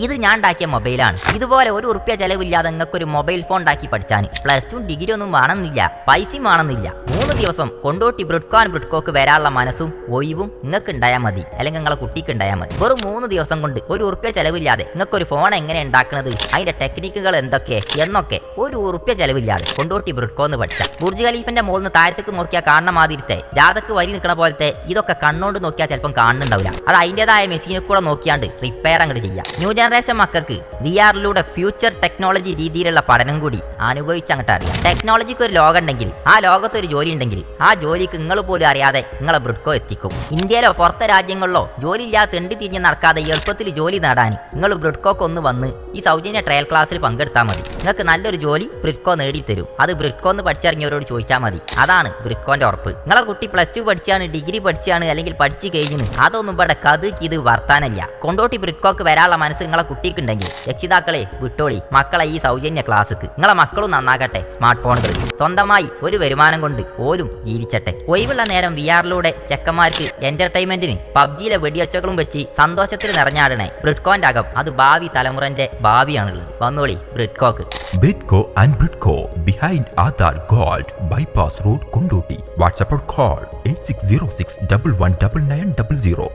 ഇത് ഞാൻ ഉണ്ടാക്കിയ മൊബൈലാണ്. ഇതുപോലെ ഒരു ഉറുപ്പ്യ ചെലവില്ലാതെ നിങ്ങൾക്ക് ഒരു മൊബൈൽ ഫോൺ ഉണ്ടാക്കി പഠിച്ചാൻ പ്ലസ് 2 ഡിഗ്രി ഒന്നും വേണമെന്നില്ല, പൈസയും വേണമെന്നില്ല. 3 ദിവസം കൊണ്ടോട്ടി ബ്രിഡ്കോക്ക് വരാനുള്ള മനസ്സും ഒഴിവും നിങ്ങൾക്ക് ഉണ്ടായാൽ മതി, അല്ലെങ്കിൽ നിങ്ങളെ കുട്ടിക്ക് ഉണ്ടായാൽ മതി. വെറും 3 ദിവസം കൊണ്ട് ഒരു ഉറുപ്പ്യ ചെലവില്ലാതെ നിങ്ങൾക്ക് ഒരു ഫോൺ എങ്ങനെ ഉണ്ടാക്കുന്നത്, അതിന്റെ ടെക്നിക്കുകൾ എന്തൊക്കെ എന്നൊക്കെ ഒരു ഉറുപ്പ്യ ചെലവില്ലാതെ കൊണ്ടോട്ടി ബ്രിഡ്കോന്ന് പഠിച്ചാൽ ബുർജ് ഖലീഫിന്റെ മുകളിൽ നിന്ന് താഴത്തേക്ക് നോക്കിയാൽ കാണുന്ന മാതിരത്തെ ജാതക്ക് വരി നിൽക്കണ പോലത്തെ ഇതൊക്കെ കണ്ണോണ്ട് നോക്കിയാൽ ചിലപ്പം കാണുന്നുണ്ടാവില്ല. അത് അതിൻ്റെതായ മെഷീനിൽ കൂടെ നോക്കിയാണ്ട് റിപ്പയർ അങ്ങോട്ട് ചെയ്യാം. ന്യൂ ജനറേഷൻ മക്കൾക്ക് VR ഫ്യൂച്ചർ ടെക്നോളജി രീതിയിലുള്ള പഠനം കൂടി അനുഭവിച്ചങ്ങോട്ട് അറിയാം. ടെക്നോളജിക്ക് ഒരു ലോകം ഉണ്ടെങ്കിൽ, ആ ലോകത്ത് ഒരു ജോലി ഉണ്ടെങ്കിൽ, ആ ജോലിക്ക് നിങ്ങൾ പോലും അറിയാതെ നിങ്ങളെ ബ്രിഡ്കോ എത്തിക്കും. ഇന്ത്യയിലോ പുറത്തെ രാജ്യങ്ങളിലോ ജോലി ഇല്ലാതെ തെണ്ടി തിരിഞ്ഞ് നടക്കാതെ എളുപ്പത്തിൽ ജോലി നേടാൻ നിങ്ങൾ ബ്രിഡ്കോക്ക് ഒന്ന് വന്ന് ഈ സൗജന്യ ട്രയൽ ക്ലാസ്സിൽ പങ്കെടുത്താൽ മതി. നിങ്ങൾക്ക് നല്ലൊരു ജോലി ബ്രിഡ്കോ നേടിത്തരും. അത് ബ്രിഡ്കോന്ന് പഠിച്ചിറങ്ങിയവരോട് ചോദിച്ചാൽ മതി. അതാണ് ബ്രിഡ്കോന്റെ ഉറപ്പ്. നിങ്ങളെ കുട്ടി പ്ലസ് 2 പഠിച്ചാണ്, ഡിഗ്രി പഠിച്ചാണ്, അല്ലെങ്കിൽ പഠിച്ചു കഴിഞ്ഞു, അതൊന്നും ഇവിടെ കഥയ്ക്ക് ഇത് വർത്താനല്ല. കൊണ്ടോട്ടി ബ്രിഡ്കോക്ക് വരാനുള്ള മനസ്സ് നിങ്ങളെ കുട്ടിക്കുണ്ടെങ്കിൽ രക്ഷിതാക്കളെ വിട്ടോളി മക്കളെ ഈ സൗജന്യ ക്ലാസ്സിക്ക്. നിങ്ങളെ മക്കളും നന്നാകട്ടെ. സ്മാർട്ട് ഫോണുകൾ സ്വന്തമായി ഒരു വരുമാനം കൊണ്ട് ഓരും ജീവിച്ചട്ടെ. ഒഴിവുള്ള നേരം VR ചെക്കന്മാർക്ക് എന്റർടൈൻമെന്റിന് പബ്ജിയിലെ വെടിയൊച്ചകളും വെച്ച് സന്തോഷത്തിൽ നിറഞ്ഞാടണേ. ബ്രിഡ്കോന്റെ അകം അത് ഭാവി തലമുറന്റെ ഭാവിയാണുള്ളത്. വന്നോളി ബ്രിഡ്കോക്ക്. Bidco and Bridco behind Aadhar Gold Bypass Road, Kondoti. WhatsApp or call 8606 119900.